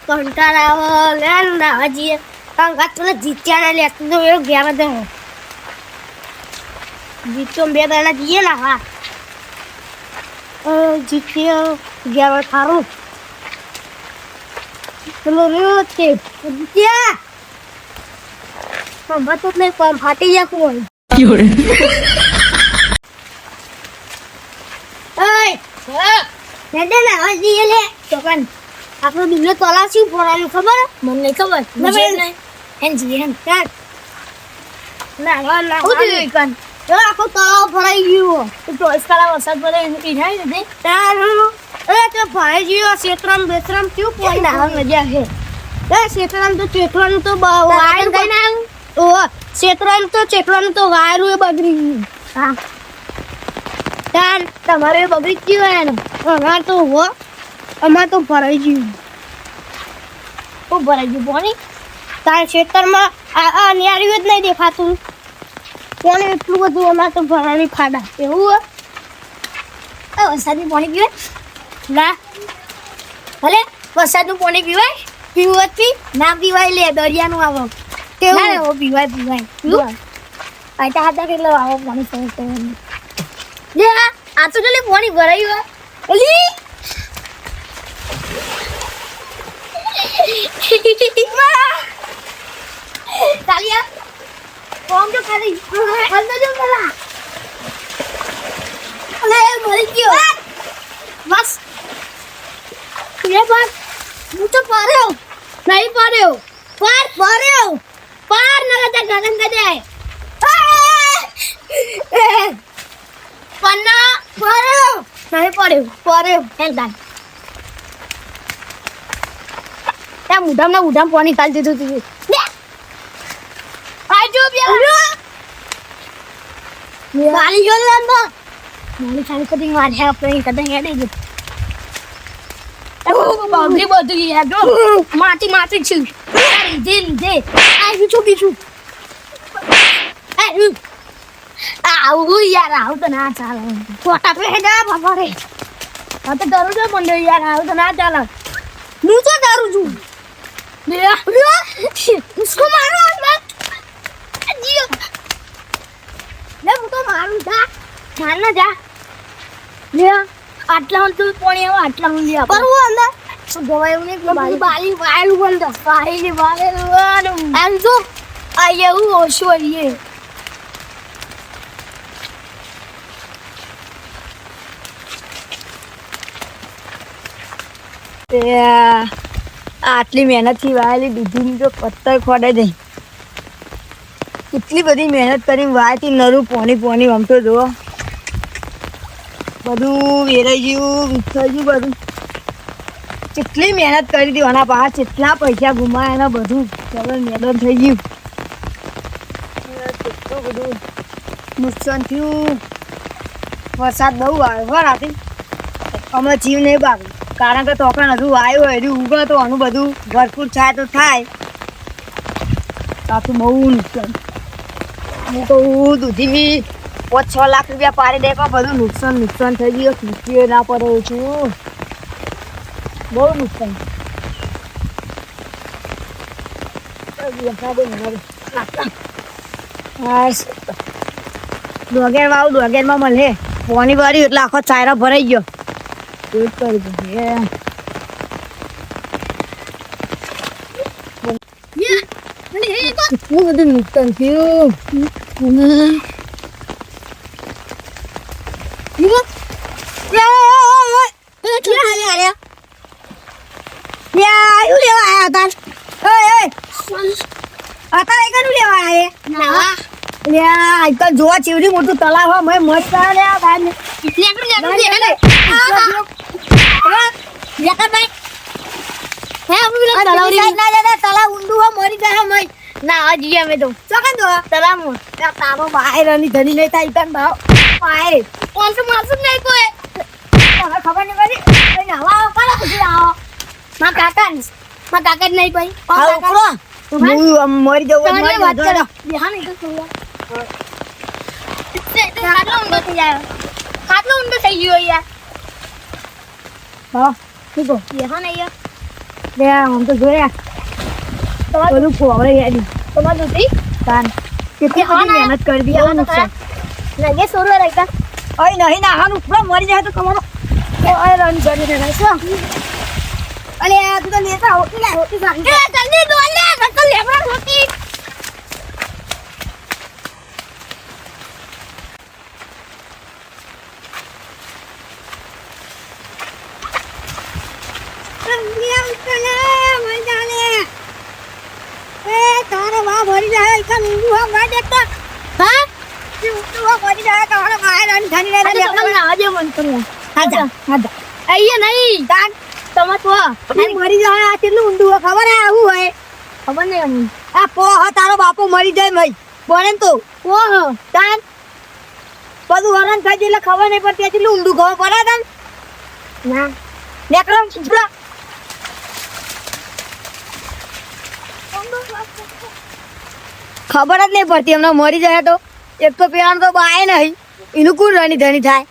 કંટાળા લે ના હજી કાંગા તો જીત્યા લે તો એ ગયા દે જીતો બે દાડા જીએ ના હા જીત્યો ગયા થારું ચલો રહ્યો છે જીત્યા હમણાં તો નહીં કોમ ફાટી ગયા કોણ ઓય ના હજી લે તો કન આપણો બિલ્લો તલાશી પોરાયું ખબર મને નહીં ખબર નહીં એનજી એન કાટ ના ઉડી કન જો આખો તળાવ ભરાઈ ગયો તો ઇસકાલા વરસાદ પડે એની પીઠાઈ દે તારું એ તો ભાઈ જીઓ ક્ષેત્રમ બેત્રમ ક્યું કોઈ ના મજા છે એ ક્ષેત્રમ તો ચેટવાનું તો વાયર ગઈ ના ઓ ક્ષેત્રમ તો ચેટવાનું તો વાયરું એ બગડી ગયું હા તાર તમારે બગડી ગયું ને અમાર તો હો અમાર તો ભરાઈ ગયું ઓ ભરાઈ ગયું પાણી તાર ક્ષેત્રમાં આ નિયાર્યું જ નહીં દેખાતું કોને એટલું બધું અમાર તો ભરાણી ફાડા એવું વરસાદનું પાણી પીવાય ના ભલે વરસાદનું પાણી પીવાય પીવતી ના પીવાય લે દરિયાનું આવો કેવું પીવાય આટા હાથા કેટલો આવો પાણી સમજ લે આ તો જલે પાણી ભરાયું ઓલી તાલિયા કોમ તો ખાલી અંદર જો પેલા અલે મરી ગયો બસ ये बात मुझे पारो नहीं पारो पार नगदा गगन गजाए पन्ना पारो नहीं पारो हेलदान त्या मुदाम पानी काल देतो तुझे आजो बिया वाली जो लंबा वाली चाली कटिंग मार है अपने कटिंग है दे बागरी बदली है जो माटी छी दे आई बीचू आऊ यार आऊ तो ना चाल छोटा पे है ना बाबा रे आ तो डरो जो बंदे यार आऊ तो ना चाल नु तो डरू जू ले इसको मारो मत जियो ले वो तो मारू जा जा ले આટલા તો પાણી આવે આટલા ઊંડી પર હું અંદર તો ગવાયું ને બાલી વાયલું બંધ પાણી વાયલું એમ તો આયું ઓછો આઈએ તે આટલી મહેનતથી વાયેલી દૂધીની તો પત્તર ખોડે દે કેટલી બધી મહેનત કરી વાયથી નરું પોણી આમ તો જો બધું વેરાઈ ગયું વિખાઈ ગયું બધું કેટલી મહેનત કરી હતી આના પાસ કેટલા પૈસા ગુમાયા એના બધું સરળ મેદાન થઈ ગયું કેટલું બધું નુકસાન થયું વરસાદ બહુ આવ્યો રાતે અમે જીવ નહીં બાકી કારણ કે તો પણ હજુ આવ્યો હજુ ઉગે તો આનું બધું ભરપૂર થાય તો થાય આખું બહુ નુકસાન હું તો દૂધી 5-6 લાખ રૂપિયા પાડી દે બધું નુકસાન થઈ ગયું ખીચીએ ના પડે છું બહુ નુકસાન ડોગેરમાં મળે પાણી વાળ્યું એટલે આખો ચાયરા ભરાઈ ગયો કેટલું બધું નુકસાન થયું જોવા ચેવડી મોટું તળાવ હોય મસ્ત તળાવ ઊંડું હોય મરી જાય ના હજી અમે તો ચોકન દો તળાવ તારો બહાર ની ધની નહીં થાય તન ભાવ બહાર કોણ તો માસું નહીં કોઈ ખબર નહીં પડી નવા આવો કાલા પછી આવો માં કાકા જ નહીં ભાઈ હું મરી જવું વાત કરો હા નહીં તો ખાટલો ઊંડો થઈ ગયો યાર હા ઠીક હો યહાં નહીં યાર લે આમ તો જોયા બધું ફોવરે યાદી તમાર દૂધી તાન કેટલી બધી મહેનત કરી દી આવું નુકસાન લાગે સોરો રહેતા ઓય નહીં ના હાનું પૂરો મરી જાય તો તમારો ઓય રન કરી દે છો અલે તું તો લેતા હોતી ના હોતી સાંજે જલ્દી દોલ લે નકલ લેબડા હોતી તારે વાહ ભરી જાય કન ઊંઘવા ગાડે તો હા ઊંઘવા ભરી જાય તારે બહાર અન ધની રે તમને આજે મન કરું હાજા અહીંયા નહીં તાન તમે તો મરી જાય આ કેટલું ઊંધું ખબર હે આવું હોય ખબર નહીં અમને આ પોહ તારો બાપો મરી જાય મઈ બોલે તો પોહ તાન બધું વરણ થઈ જાય એટલે ખબર નહીં પડતી કેટલું ઊંધું ખબર પડે તન ના નેકરમ સુપડા ખબર જ નહીં પડતી એમને મરી જાય તો એક તો પેલા તો બાય નહીં એનું કોણ રાની ધણી થાય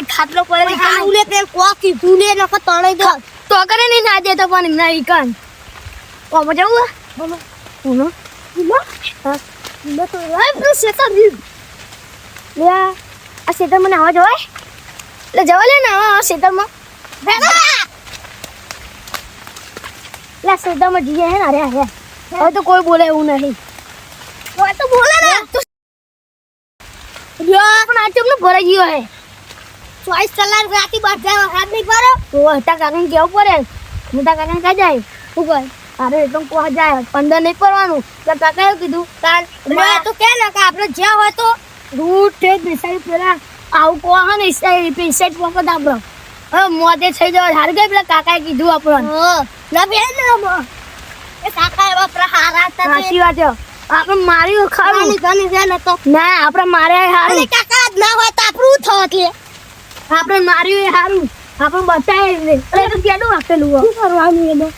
ખાટલો તો કરે નહીં ના દેતો પણ નહીં કન જવું બોલો બોલો આ ખેતરમાં નાવા જવાય એટલે જવા લે નાવા ખેતરમાં ખેતરમાં જઈએ હે ને અરે હવે તો કોઈ બોલે એવું નહીં તો બોલે ને પણ આ ચમનો ભરાઈ ગયો હે 24 કલાક રાતી બાર હાથ નહીં પારો તો હટા કાકાને કેવું પડે મોટા કાકાને કા જાય શું કહે અરે તો કોહ જાય 15 નહીં પડવાનું તો કાકાએ કીધું કાલ તો કે ને કે આપણે જ્યાં હોય તો રૂટ છે બેસાઈ પેલા આવું કોહ ને પેસેટ પોકત આપણો હવે મોતે થઈ જવા હાર ગઈ પેલા કાકાએ કીધું આપણને ના બે ને એ કાકા એવા પ્રહારા હતા સાચી વાત છે આપણે માર્યું ખાવું ઘણી છે ને તો ના આપણે માર્યા હારું કાકા જ ના હોય તો આપણું થત લે આપણે માર્યું એ હારું આપણે બતાય ને અરે તો કેડું આપેલું શું કરવાનું એને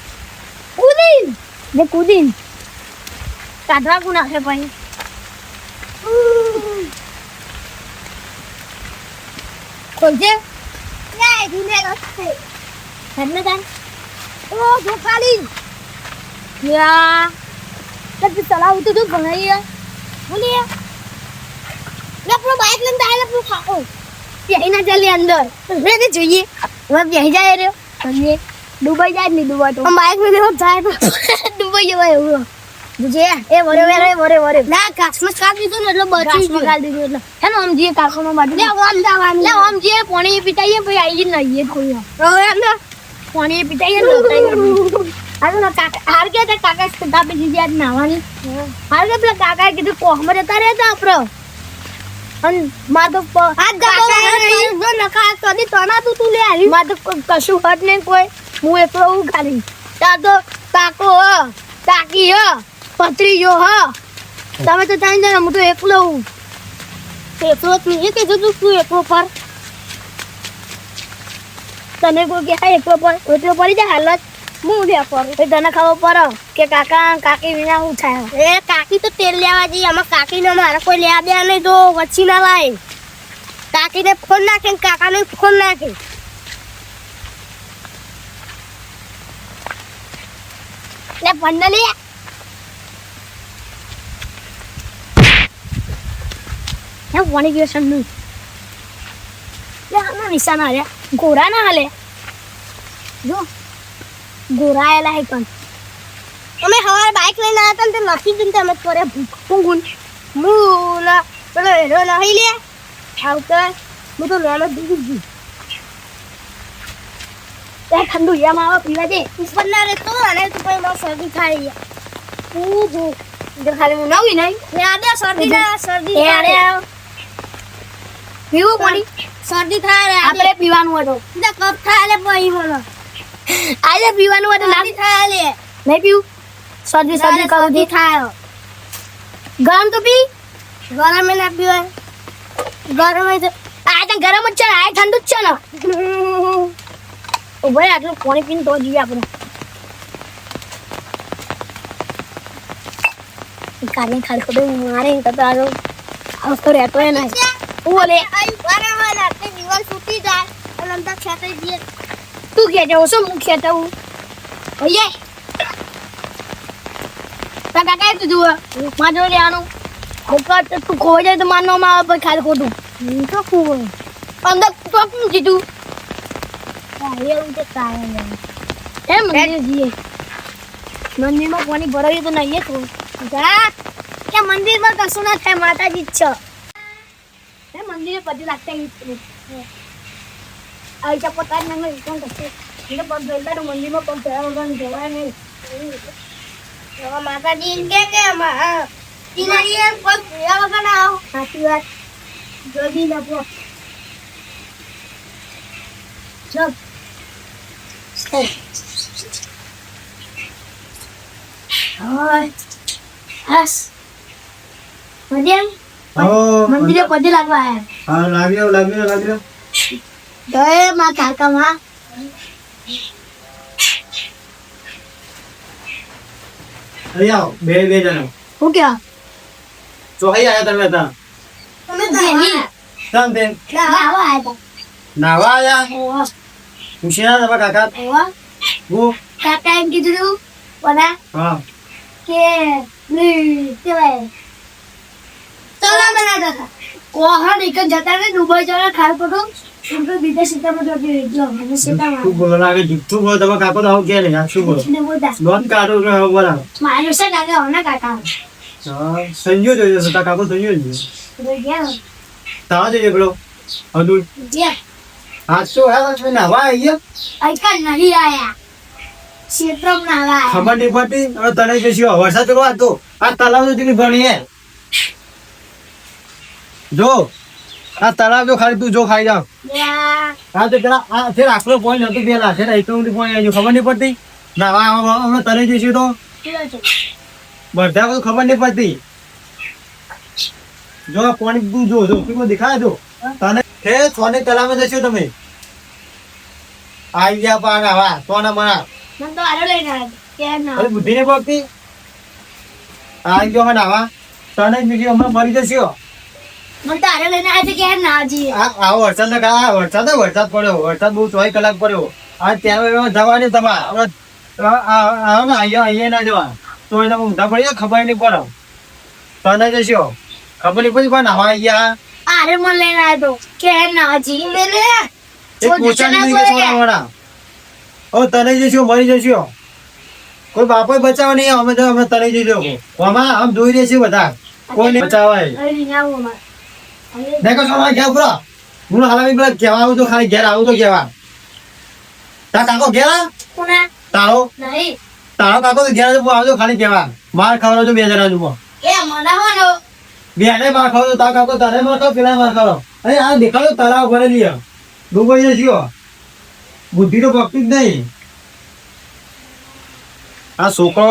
કુદીન ને કુદીન કાઢવા કુ નાખે ભાઈ કોજે યાય ધીમે રસ્તે હરને કાન ઓ જો ખાલી યા તે ચલાવ તો ભણાઈ બોલીએ લે આપણો બાઈક લઈને આલે આપણો ખાઓ બેહી ના ચાલે અંદર રે જોઈએ હવે બેહી જાય રે અને ડુબાઈ જાય ને ડુબા તો બાઈક મે દેખો જાય તો ડુબાઈ જવાય એવું જે એ વરે ના કાચમાં કાઢ દીધું ને એટલે બચી કાઢ દીધું એટલે હે ને આમ જે કાકમાં બાજુ લે આમ જવાનું લે આમ જે પાણી પીતાઈએ પછી આઈ જ નહીએ કોઈ હવે એટલે પાણી પીતાઈએ ને હાલો ના કાકા હાર કે તે કાકા સ્કૂટા પે જીજી આજ નાવાની હાર કે પેલા કાકાએ કીધું કોહમાં જતા રહેતા આપણો અન માર તો હાથ ગાડો જો નકા કદી તણા તું લે આવી માર તો કશું હટ નહીં કોઈ હું એકલો હું ખાલી તા તો કાકો હ કાકી હ પત્રીજો હ તમે તો જાણી જાય હું તો એકલો હું એકલો જ નહીં કે જો તું એકલો પર તને કોઈ કે એકલો પર એકલો પડી જાય હાલત હું દે પર એ તને ખબર પડે કે કાકા કાકી વિના હું થાય એ કાકી તો તેલ લેવા જઈએ આમાં કાકીને મારે કોઈ લેવા દે નહીં તો વચ્ચી ના લાય કાકીને ફોન નાખે કાકાને ફોન નાખે લે પંડ લે હે વણી ગયો સન્નુ લે આના નિશાના રે ગોરા ના હાલે જો ગોરાયેલા હે કન અમે હવાર બાઈક લઈને આવ્યા હતા ને લખી દીધું અમે કરે ભૂંગુન મુલા પેલો હેરો નહીં લે આવતા હું તો લેલો દીધી તે ઠંડુ યામાં આવા પીવા દે ઉપર ના રે તો અને તો કોઈ માં શરદી થાય ઓહો જો ખાલી હું નવી નહીં લે આડે શરદી યારે પીવું પડી શરદી થાય રે આપણે પીવાનું હતો દે કપ થાય લે પઈ બોલો આજે પીવાનું હતું ના થાય લે નહીં પીવું શરદી કરું દી થાય ગરમ તો પી ગરમ ના પીવાય ગરમ તો આ તો ગરમ જ છે આ ઠંડુ જ છે ને ઓ ભાઈ આટલું પાણી પીને તો જીવે આપણે કાલે ખાલી ખોટું મારે તો તારો આવતો રહેતો એ નહીં બોલે બરાબર રાતે દિવાલ તૂટી જાય અને અંદર ખેતર જઈએ તું કે જાવ શું હું ખેતર હું ઓયે તા કાકા તું જુઓ માજો લેવાનું ઓકા તું ખોઈ જાય તો માનનો માં આવે ખાલી ખોટું હું તો ખોવું અંદર તો શું કીધું કાલે હું તે કાલે એ મંદિર જઈએ મંદિરમાં પાણી ભરાયું તો નહીં તો જા કે મંદિરમાં કશું ના થાય માતાજી જ છે એ મંદિરે પછી લાગતા આઈતા પોતા નહીં કોણ કરશે એટલે પગ ધોઈતા મંદિરમાં પગ ધોયા વગર જવાય નહીં માતાજી કે તિનારીએ પગ ધોયા વગર ના આવો સાચી વાત જલ્દી લપો ચલ Hai. Has. Madiang. મંદિરે પગે લાગવા આયા. હા લાગ્યો. જય માં કાકા માં. આવ બે જણા. હું ક્યાં? ચોહી આયા તમે તા. તમે તો તમ બેન. નાવા આયા. નાવા આયા. પૂછ્યા તમારા કાકા. ઓવા. હું કાકા એમ કીધું વડા. હા. કે ની કેવાય તલા બનાતા હતા કોહા નીકળ જતા ને દુબઈ જવા ખાલ પડો તો બીજા સીતામાં જતી જો મને સીતામાં તું બોલ લાગે જુઠ્ઠું બોલ તમે કાકો તો આવું કે ને આ શું બોલ ને બોલતા લોન કાઢો કે બોલા મારું છે કાકા હોના કાકા હા સંજો જોજો સતા કાકો સંજો જોજો તો ગયા તાવ જોજો પેલો અદુલ જે આ શું હે તમે નાવા આયા આઈકા નહીં આયા ક્ષેત્રમ નાવા ખબર નહીં પડતી હવે તને બેસ્યો વરસાદ પેલો હતો આ તલાવ તો ભણી હે જો આ તલાવ જો ખાલી તું જો ખાઈ જાવ હા તો પેલા આ છે આખલો પોઈન્ટ હતો પેલા છે ને એટલું પોઈન્ટ આવી ખબર નહીં પડતી નાવા હમણાં તને જઈશું તો બધા બધું ખબર નહીં પડતી જો આ પાણી તું જો પીવો દેખાય જો તને હે સોને તલાવમાં જશો તમે આવી ગયા પા નાવા સોના મના મન તો આરો લઈને આવ્યો કે ના અરે બુદ્ધિ નહીં પડતી આવી ગયો નાવા તને જ બીજી હમણાં મરી જશો મન તો આરો લઈને આવ્યો કે ના જી આવો વરસાદ ને કા વરસાદ પડ્યો વરસાદ બહુ 6 કલાક પડ્યો આ ત્યાં જવાની તમારે અહીંયા ના જવા તો એને ઊંધા પડી ખબર નહીં પડે તને જશો ખબર નહીં પડી પણ હવા ગયા આરે મન લઈને આવ્યો કે ના જી મેલે એક પોચા નહીં કે સોના ઓ તને જશો મરી જશો કોઈ બાપો બચાવ નહીં અમે તો અમે તને જજો આમાં આમ જોઈ રહે છે બધા કોઈને બચાવાય અરે નાવો માં દેખો સોના ગયા પૂરો હું હાલામી પેલા કેવા આવું તો ખાલી ઘેર આવું તો કેવા તા કાકો ગયા કોના તારો નહીં તારો કાકો તો ઘેર આવજો ખાલી કેવા માર ખાવાનો તો બે જણા જુઓ એ મનાવાનો બેને માર ખાવ તો તા કાકો તારે માર ખાવ પેલા માર ખાવ અરે આ દેખાડો તળાવ ભરેલી છે ડૂબાઈ જશો બુદ્ધિ તો પકતી જ નહીં આ છોકરો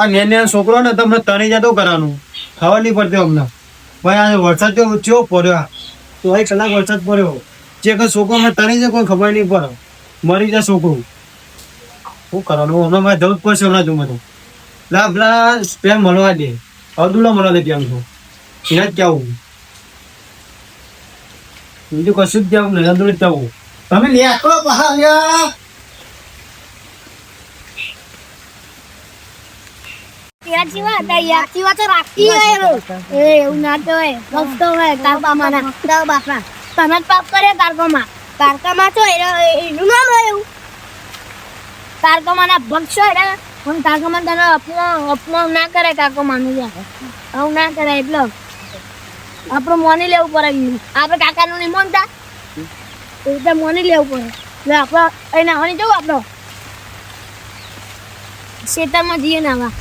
આ નેને છોકરો ને તમને તણી જતો કરવાનું ખબર નહીં પડતી અમને ભાઈ આ વરસાદ જો ચો પડ્યો તો 1 કલાક વરસાદ પડ્યો જે કે છોકરો મેં તણી જાય કોઈ ખબર નહીં પડે મરી જાય છોકરું શું કરવાનું હમણાં મારે જવું જ પડશે હમણાં જો મને પેલા સ્પેમ મળવા દે અબ્દુલ્લા મળવા દે ત્યાં તો એને જ કહેવું બીજું કશું જ કહેવું નહીં અબ્દુલ જ કહેવું તમે લે આકડો બહાર યાચી વાત તો રાખતી હોય એ એવું ના તો હોય મસ્ત હોય કારકામાં ના દા બાપા તને જ પાપ કરે કારકામાં તો એનું નામ હોય એવું કારકામાં ના ભક્ષ હોય પણ કારકામાં તને અપમાન ના કરે કારકામાંનું આવું ના કરે એટલે આપણે મોની લેવું પડે આપણે કાકાનું નહીં મોનતા એટલે મોની લેવું પડે એટલે આપણે અહીં નાવાની જવું આપણો ખેતરમાં જઈએ નાવા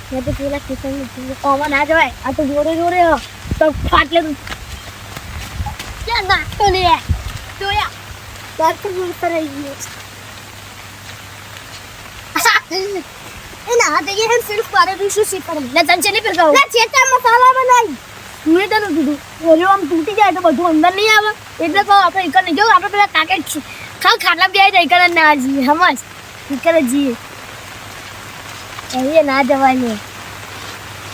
मैं तो पूरा किचन में पवन आ जाए आ तो जोरे हो तो फाट ले क्या ना तो नहीं है तो या बात तो बोलता रही है ना देखिए हम सिर्फ पारे दूसरे से पर ना तंचे नहीं फिर ना चेता मसाला बनाई मैं तो दूध बोलो हम टूटी जाए तो બધું અંદર નહીં આવે એટલે તો આપણે એકર નહીં જો આપણે પેલા કાકે ખાટલા બે જાય એકર ના જી સમજ એકર જી એ ના જવાય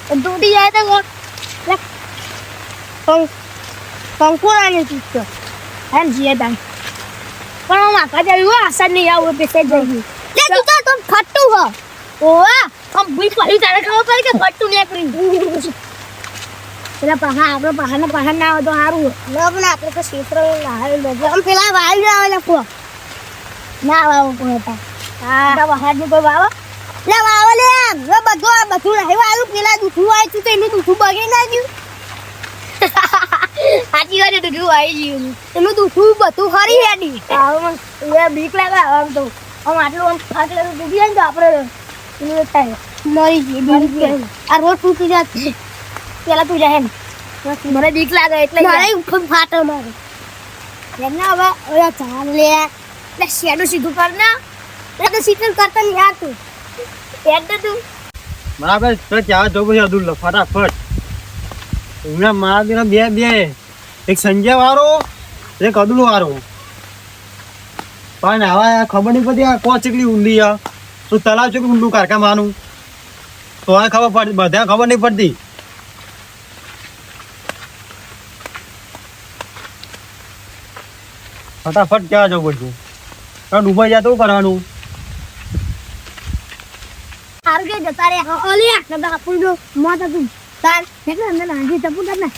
તૂટી જાય તો કંકોડાની ચીજ એમ જીએ તાન પણ હું માકા જેવી આશા નહીં આવું બેસે જઈ લે તું તો ફટ્ટું હો ઓવા આમ ભૂઈ પડી તારે ખબર પડી કે ફટ્ટું નીકળી પેલા પહાડ ના હોય તો સારું પણ આપણે તો શીફરો આમ પેલા વાળી આવે લખો ના વાવો પડતા હા પહાડ નું કોઈ વાવો લે વાવો લે બધું રહેવા આલું પેલા દૂધું આવી તું તો એનું દૂધું બગી ના ગયું સાચી વાત દૂધું આવી ગયું એનું દૂધું બધું ખરી હેડી બીક લાગે આમ તો આમ આટલું ડૂબી જાય ને તો આપણે એનું થાય મરી ગઈ આ રોડ તૂટી જાય પેલા તું જાય મને બીક લાગે એટલે ખૂબ ફાટો મારે એમને હવે ચાલ લે એટલે શેડું સીધું કર ને એટલે તો સીધું કરતા નહીં યાર તું એટલે તું બરાબર તો ચાલ જો પછી અધૂર લો ફટાફટ હમણાં મારા બે એક સંજય વાળો એક અદુલ વાળો પણ હવે ખબર નહીં પડતી આ કોણ ચીકલી ઊંડી આ તું તલાવ છે કે ઊંડું કારકા માનું તો આ ખબર પડતી બધા ખબર નહીં પડતી ફટાફટ ક્યાં જવું પડશે ડૂબાઈ જાય તો કરવાનું સારું કે જતા રે ઓલી આટલા બાપુ નો મોત હતું તાર એટલે અંદર નાખી તપુ કર ને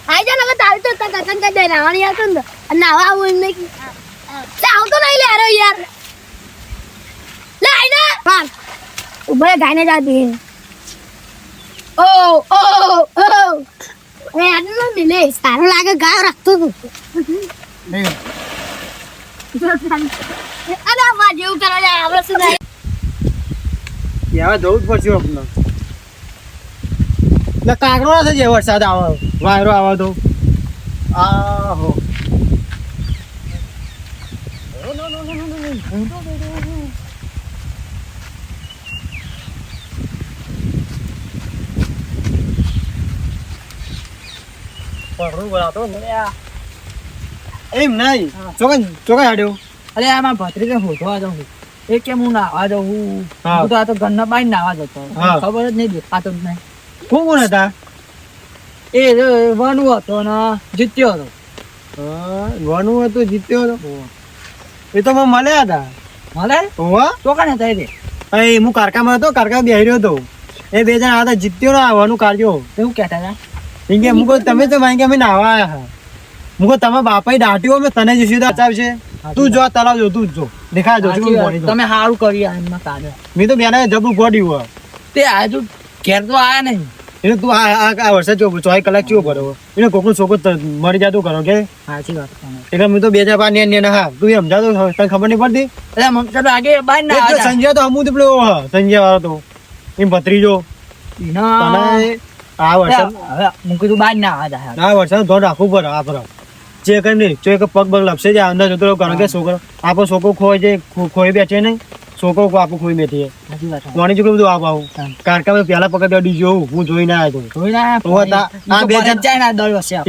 આઈ જા લગા તારી તો કકન કે દે નાવાની આવતો ને નાવા આવું એમ નહીં ચાવ તો નહીં લે અરે યાર લે આઈ ના હા ઉભરે ગાયને જા દે ઓ એ આટલો મિલે સારું લાગે ગાય રાખતો તું અરે માં જેવું કરવા જાય આપણે શું થાય હવે જવું જ પડશે આપણે એટલે કાંકરો ના થઈ વરસાદ આવે વાયરો આવે તો આહો એમ નહીં ચોકન હાડ્યો અરે આમાં ભત્રીને હોધવા જાઉં એ કેમ હું નાવા જાઉં હું તો આ તો ઘરના બાઈ નાવા જતો ખબર જ નહીં દેખાતો જ નહીં કોણ હતા એ વનુ હતો ને જીત્યો હતો વનુ હતો જીત્યો હતો એ તો મને મળ્યા હતા મળે હોવા ચોકને થાય રે એ હું કારકામાં હતો કારકા બેહી રહ્યો હતો એ બે જણા હતા જીત્યો ને વનુ કાઢ્યો એવું કહેતા હતા એમ કે મુકો તમે તો ભાઈ કે અમે નાવા આવ્યા હા મુકો તમારા બાપાએ દાટ્યો મેં તને જ સીધા બચાવશે તું જો તલાવ જો તું જો દેખાય જો તમે સારું કરી એમાં કાઢે મેં તો બેના જબરું ગોડ્યું તે આજુ ઘેર તો આયા નહીં એટલે તું આ વર્ષે જો 24 કલાક કેવો કર્યો એને કોકનું છોકરો મરી જતું કરો કે સાચી વાત એટલે મેં તો 2005 ને હા તું સમજાતો તને ખબર નહીં પડતી એટલે મમતા તો આગે બાઈ ના સંજય તો હમું પેલો સંજય વાળો તો એમ ભત્રીજો આ વર્ષે હવે મૂકી તું બાઈ ના આવ્યા આ વર્ષે ધોન રાખવું પડે આ પર જે કઈ નહીં જો એક પગ પગ લપસે જાય અંદર જતો કારણ કે છોકરો આપણો છોકરો ખોઈ બેઠે નહીં છોકરો આપણું ખોઈ બેઠી કોની છોકરું બધું આવું કારકા પેલા પકડ અડી જોઉં હું જોઈને આવ્યો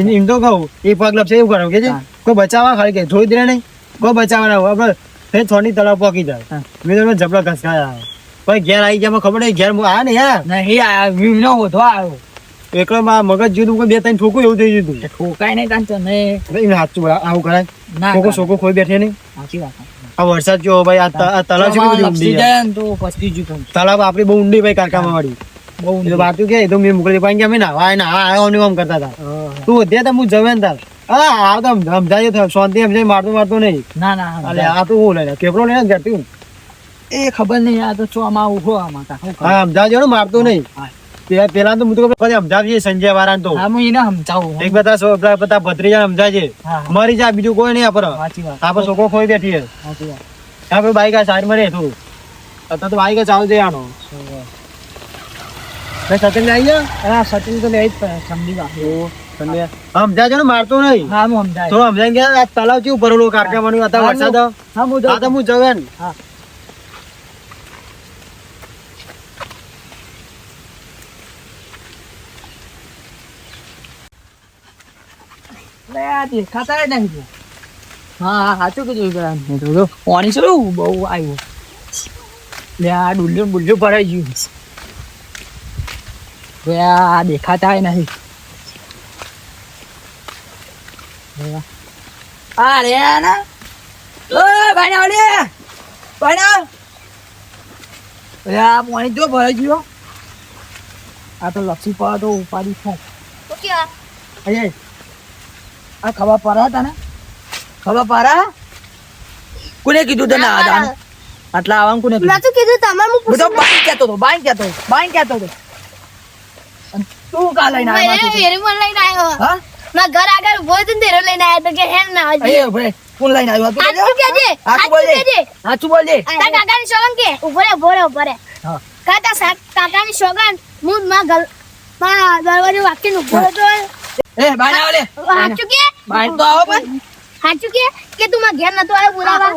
એમ તો કહું એ પગ લપસે એવું કરો કે કોઈ બચાવવા ખાલી કે જોઈ દે નહીં કોઈ બચાવવા આપડે થોડી તળાવ પોકી જાય મેં તો જબડા ઘસકાયા પછી ઘેર આવી ગયા ખબર નહીં ઘેર આવ્યા ને યાર નહીં આયા હોધવા આવ્યો એકલો મગજ જીધું બે ત્રણ ઠોકું એવું થઈ ગયું ઠોકાય નહીં તાન નહીં સાચું આવું કરાય છોકરો છોકરો ખોઈ બેઠે નહીં સાચી વાત આ વરસાદ જો ભાઈ આ તલાવ તલાવ આપડી બહુ ઊંડી ભાઈ કારકામાં વાળી બહુ ઊંડી વાતું કે તો મેં મોકલી પાઈ ગયા ના આવ્યો આમ કરતા હતા તું વધ્યા હું જવે ને તાર હા તો સમજાય શાંતિ સમજાય મારતો નહીં ના ના અલે આ તો હું લઈને કેપરો લઈને જતી એ ખબર નહીં આ તો ચોમાં ઉભો આમાં હા સમજાવજો ને મારતો નહીં પેલા તો હું તો સમજાવીએ સંજય વાળા તો એને સમજાવું એક બધા ભત્રીજા સમજાય મરી જાય બીજું કોઈ નહીં આપડે છોકરો ખોઈ બેઠી આપડે બાઈક સાઈડ માં રે તું અત્યારે તો બાઈક ચાલુ જવાનો સચિન આવી ગયા સચિન તો લે સમજી સમજાજો ને મારતો નહીં હા હું સમજાય થોડું સમજાય ગયા તલાવ કેવું ભરેલું કારકા બન્યું હતા વરસાદ હું જવે ને દેખાતા નહીં હા સાચું કીધું પાણી શું બહુ આવ્યું લે આ ડુલ્યું બુલ્યું ભરાઈ ગયું આ દેખાતા નહીં. આ રે ના ભાઈ ના ઓલે ભાઈ ના આ પાણી જો ભરાઈ ગયો. આ તો લક્ષી પર તો ઉપાડી થાય. ઓકે અરે આ ખબર પડા તને ખબર પડા કોને કીધું તને આવાનું આટલા આવવાનું કોને કીધું? નતું કીધું તમારે હું બધો બાઈક કહેતો હતો બાઈક કહેતો હતો. અને તું કા લઈને આવ્યો પૂછું મને લઈને આવ્યો હા ના ઘર આગળ ઉભો હતો ને તેરો લઈને આવ્યો તો કે હેન ના આવજે એ ભાઈ કોણ લઈને આવ્યો તું? સાચું કહેજે સાચું બોલજે સાચું બોલજે. તારા કાકાની સોગન કે ઉભો રે હા કાકાની સોગન હું માં દરવાજો વાકીને ઉભો હતો એ ભાઈ ના ઓલે સાચું કે ભાઈ તો આવો પણ સાચું કે તું માં ઘેર નતો આવ્યો બોલાવા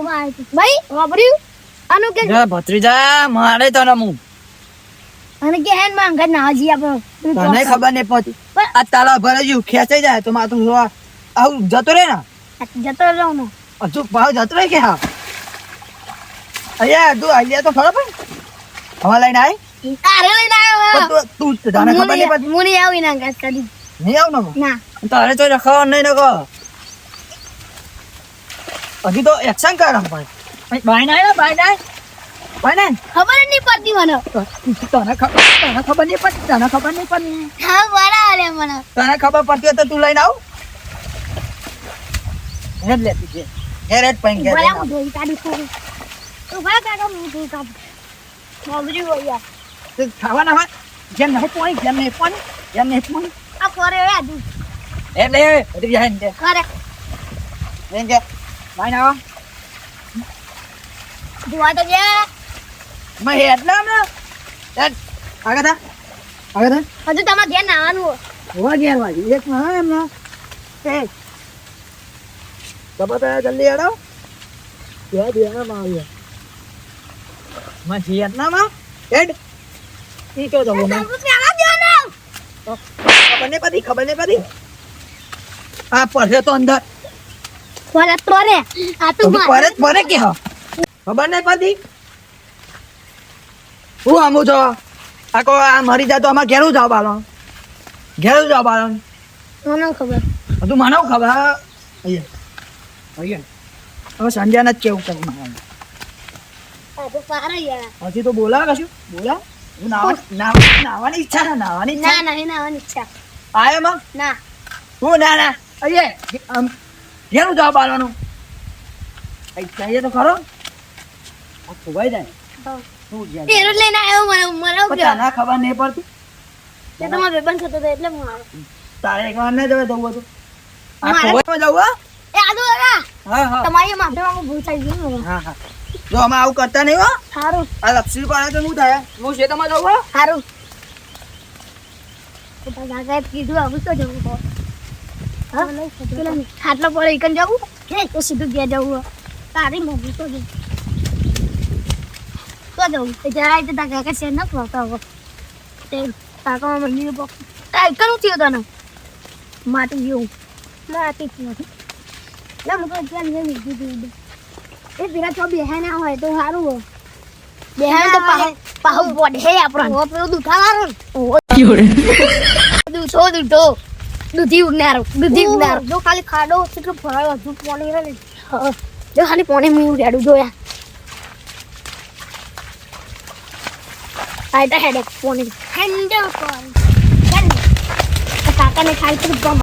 ભાઈ વાપર્યું આનું કે જા ભત્રીજા મારે તને હું અને કે હેન માં ઘર ના હજી આપણો તને ખબર નહીં પડતી. આ તાળા ભરાઈ ગયું ખેંચાઈ જાય તો માથું આવું જતો રહે ને જતો રહું ને હજુ ભાવ જતો રહે કે હા અહીંયા તું આઈ તો ખરો પણ હવા લઈને આવી તારે લઈને આવ્યો પણ તું તને ખબર નહીં પડતી હું નહીં આવી ના ઘાસ કરી નહીં આવ ને ના તારે તો રખાવા નહીં નકો હજી તો એક્શન કર ભાઈ ભાઈ ના ભાઈ ના ખબર જ નહીં પડતી મને તને ખબર નહીં પડતી હા બરાબર મને તને ખબર પડતી હોય તો તું લઈને આવ હેડ લેતી છે હેડ પૈન કે બરાબર હું ધોઈ કાઢી ફોડી તું ભાઈ કાકા હું ધોઈ કાઢું મોબરી હોય તું ખાવાના હોય જેમ નહીં પાણી આ ફોરે આ દૂધ એટલે બધી જાય ને કરે એમ કે ભાઈ ના ધોવા તો જે મેં હેડ ના હેડ આગળ હજુ તમારે ધ્યાન નાવાનું હોવા ગયા વાજી એક માં એમ ના એ દબા જલ્દી હેડો કે દેના માં આવ્યો માં જીયત ના માં હેડ ઈ તો દબો માં ખબર નહીં પડી આ પડે તો અંદર ફોરે તો રે આ તું પડે કે હા ખબર નહીં પડી હું આમું છો આ કો આ મરી જાય તો આમાં ઘેરું જાવ બાલો મને ખબર બધું મને ખબર અહીંયા હવે સંજ્ઞાને જ કેવું કરું મારે આ તો સારા યાર હજી તો બોલા કશું બોલા હું નાવાની ઈચ્છા ના નાવાની ના નહીં નાવાની ઈચ્છા આયો માં ના હું ના અહીંયા ઘેરું જાવ બાલોનું ઈચ્છા તો ખરો આ ખોવાઈ જાય તેરો લઈને આવ્યો મને ના ખબર નહીં પડતી તે તમારો બેબન થતો હતો એટલે હું આવ્યો તારે એક વાર ના જવા જવું હતું આ ખોવાઈમાં જવું એ આદુ કાકા હા તમારી માફીમાં ભૂલ થઈ ગઈ હા જો અમે આવું કરતા નહીં હો સારું આ લપસી પાડે તો શું થાય હું છે તમારે જવું સારું કાકાએ કીધું આવું તો જવું ખાટલો પર એકન જવું તો સીધું ઘેર જવું તારી મમ્મી તો જવું જરા તારા કાકા શેર ના ખવતા હો તે કાકા મમ્મી એકનું થયું તને માટી જેવું માટી નથી ના હું તો ત્યાં જઈને દીધું એ પેલા તો બેહાય ના હોય તો સારું હોય બેહાય તો પાહુ બોડે આપણો પેલું દુખાવાનું દૂધી ઉગનારો જો ખાલી ખાડો કેટલું ભરાયો હજુ પાણી રહે જો ખાલી પાણી મીઠું રેડું જોયા I had a phone. Kaकाने खाई तो